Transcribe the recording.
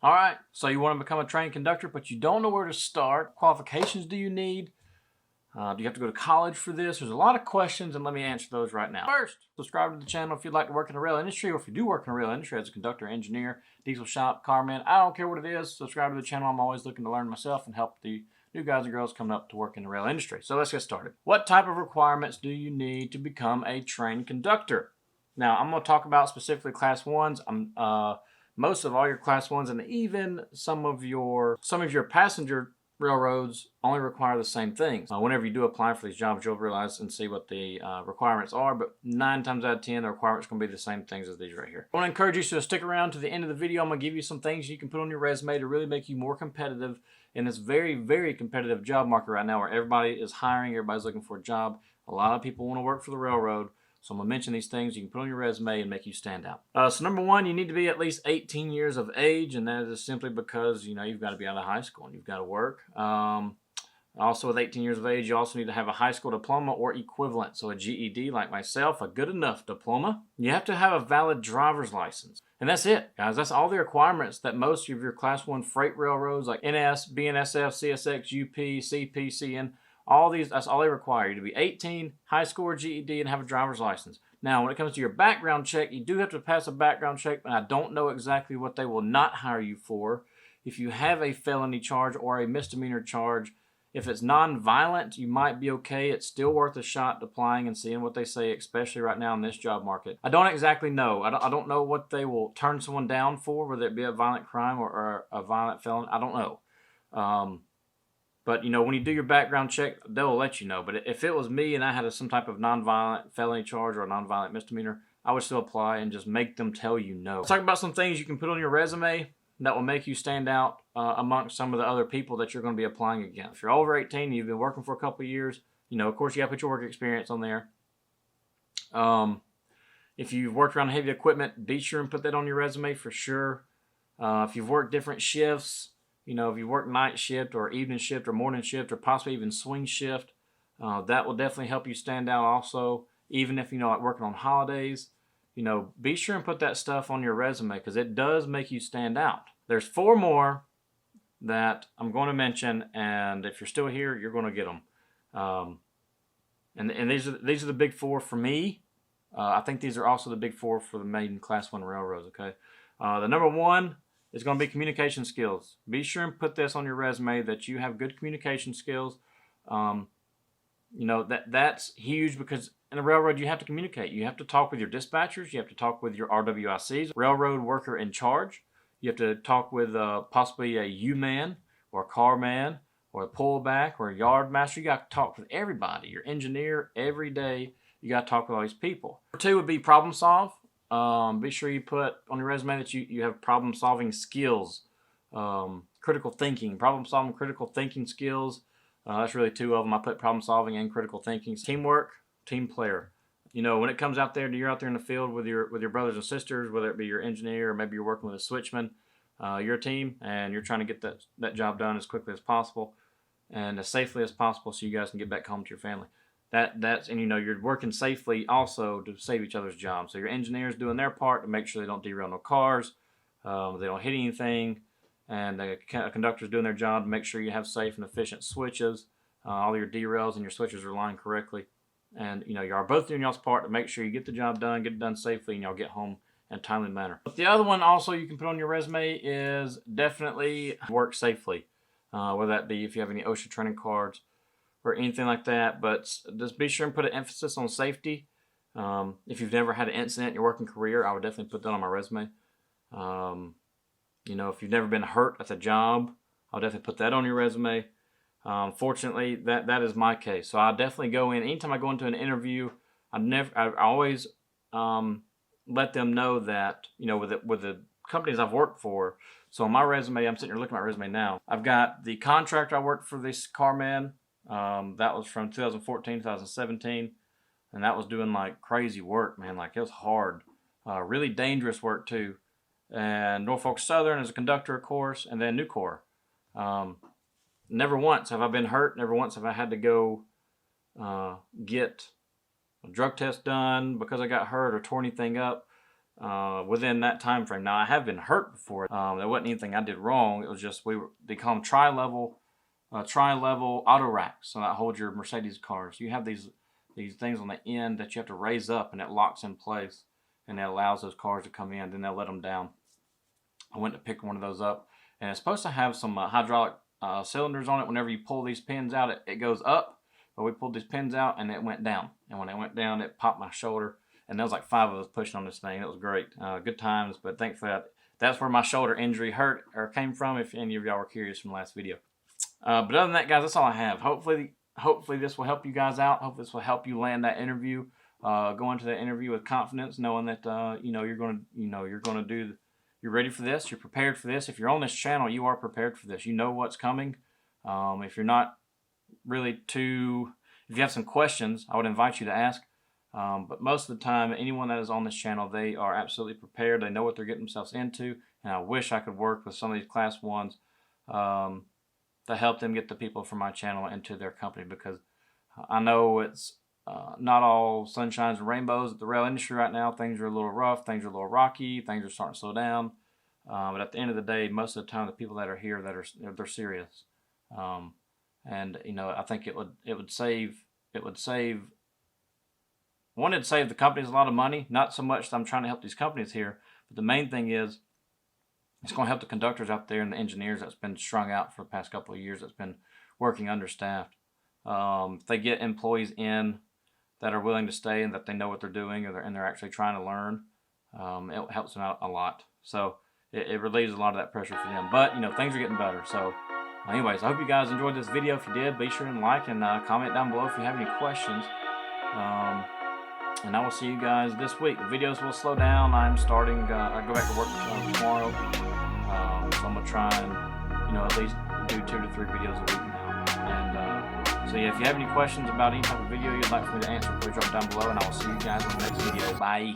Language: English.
All right, so you want to become a train conductor, but you don't know where to start. What qualifications do you need? Do you have to go to college for this? There's a lot of questions, and let me answer those right now. First, subscribe to the channel if you'd like to work in the rail industry, or if you do work in the rail industry as a conductor, engineer, diesel shop, carman. I don't care what it is. Subscribe to the channel. I'm always looking to learn myself and help the new guys and girls coming up to work in the rail industry. So let's get started. What type of requirements do you need to become a train conductor? Now, I'm going to talk about specifically Class 1s. Most of all your Class 1s and even some of your passenger railroads only require the same things. Whenever you do apply for these jobs, you'll realize and see what the requirements are, but 9 times out of 10, the requirements are going to be the same things as these right here. I want to encourage you to stick around to the end of the video. I'm going to give you some things you can put on your resume to really make you more competitive in this very, very competitive job market right now where everybody is hiring, everybody's looking for a job. A lot of people want to work for the railroad. So I'm going to mention these things you can put on your resume and make you stand out. So number one, you need to be at least 18 years of age, and that is simply because, you've got to be out of high school and you've got to work. Also with 18 years of age, you also need to have a high school diploma or equivalent. So a GED like myself, a good enough diploma. You have to have a valid driver's license. And that's it, guys. That's all the requirements that most of your Class 1 freight railroads like NS, BNSF, CSX, UP, CP, CN, all these, that's all they require. You to be 18, high school or GED, and have a driver's license. Now, when it comes to your background check, you do have to pass a background check, and I don't know exactly what they will not hire you for. If you have a felony charge or a misdemeanor charge, if it's non-violent, you might be okay. It's still worth a shot applying and seeing what they say, especially right now in this job market. I don't exactly know. I don't know what they will turn someone down for, whether it be a violent crime or a violent felon. I don't know. But, when you do your background check, they'll let you know. But if it was me and I had some type of nonviolent felony charge or a nonviolent misdemeanor, I would still apply and just make them tell you no. Let's talk about some things you can put on your resume that will make you stand out amongst some of the other people that you're going to be applying against. If you're over 18 and you've been working for a couple of years, of course, you got to put your work experience on there. If you've worked around heavy equipment, be sure and put that on your resume for sure. If you've worked different shifts, if you work night shift or evening shift or morning shift or possibly even swing shift, that will definitely help you stand out also. Even if, like working on holidays, be sure and put that stuff on your resume because it does make you stand out. There's 4 more that I'm going to mention, and if you're still here, you're going to get them. And these are the big 4 for me. I think these are also the big 4 for the main Class 1 railroads, okay? The number 1 is going to be communication skills. Be sure and put this on your resume that you have good communication skills. That's huge because in a railroad you have to communicate. You have to talk with your dispatchers. You have to talk with your RWICs, railroad worker in charge. You have to talk with possibly a U-man or a carman or a pullback or a yard master. You got to talk with everybody. Your engineer every day. You got to talk with all these people. Number 2 would be problem solve. Be sure you put on your resume that you have problem-solving skills, critical thinking, problem-solving, critical thinking skills. That's really 2 of them. I put problem-solving and critical thinking. Teamwork, team player. When it comes out there, you're out there in the field with your brothers and sisters, whether it be your engineer or maybe you're working with a switchman. You're a team, and you're trying to get that job done as quickly as possible and as safely as possible so you guys can get back home to your family. You're working safely also to save each other's jobs. So your engineers doing their part to make sure they don't derail no cars, they don't hit anything, and the conductor's doing their job to make sure you have safe and efficient switches, all your derails and your switches are aligned correctly. And, you are both doing y'all's part to make sure you get the job done, get it done safely, and y'all get home in a timely manner. But the other one also you can put on your resume is definitely work safely, whether that be if you have any OSHA training cards or anything like that, but just be sure and put an emphasis on safety. If you've never had an incident in your working career, I would definitely put that on my resume. If you've never been hurt at the job, I'll definitely put that on your resume. Fortunately, that is my case. So I definitely go in, anytime I go into an interview, I always let them know that, with the companies I've worked for. So on my resume, I'm sitting here looking at my resume now. I've got the contractor I worked for, this carman. That was from 2014, 2017, and that was doing like crazy work, man. Like it was hard, really dangerous work too. And Norfolk Southern as a conductor, of course, and then Nucor. Never once have I been hurt. Never once have I had to go get a drug test done because I got hurt or tore anything up. within that time frame. Now I have been hurt before. There wasn't anything I did wrong. It was just they call them tri-level auto racks. So that holds your Mercedes cars. You have these things on the end that you have to raise up, and it locks in place, and it allows those cars to come in. Then they'll let them down. I went to pick one of those up, and it's supposed to have some hydraulic cylinders on it. Whenever you pull these pins out, it goes up. But we pulled these pins out, and it went down. And when it went down, it popped my shoulder. And there was like 5 of us pushing on this thing. It was great. Good times, but thankfully that's where my shoulder injury hurt or came from, if any of y'all were curious from the last video. But other than that, guys, that's all I have. Hopefully this will help you guys out. Hopefully this will help you land that interview. Go into that interview with confidence, knowing that you're ready for this. You're prepared for this. If you're on this channel, you are prepared for this. You know what's coming. If you're not really if you have some questions, I would invite you to ask. But most of the time, anyone that is on this channel, they are absolutely prepared. They know what they're getting themselves into. And I wish I could work with some of these Class 1s to help them get the people from my channel into their company, because I know it's not all sunshines and rainbows at the rail industry right now. Things are a little rough. Things are a little rocky. Things are starting to slow down. But at the end of the day, most of the time, the people that are here, they're serious. And I think it would save the companies a lot of money. Not so much that I'm trying to help these companies here, but the main thing is it's going to help the conductors out there and the engineers that's been strung out for the past couple of years, that's been working understaffed. If they get employees in that are willing to stay and that they know what they're doing, and they're actually trying to learn, it helps them out a lot. So it relieves a lot of that pressure for them. But things are getting better. So anyways, I hope you guys enjoyed this video. If you did, be sure and like and comment down below if you have any questions. And I will see you guys this week. The videos will slow down. I'm starting, I go back to work tomorrow. So I'm going to try and, at least do 2 to 3 videos a week now. And so yeah, if you have any questions about any type of video you'd like for me to answer, please drop down below, and I will see you guys in the next video. Bye.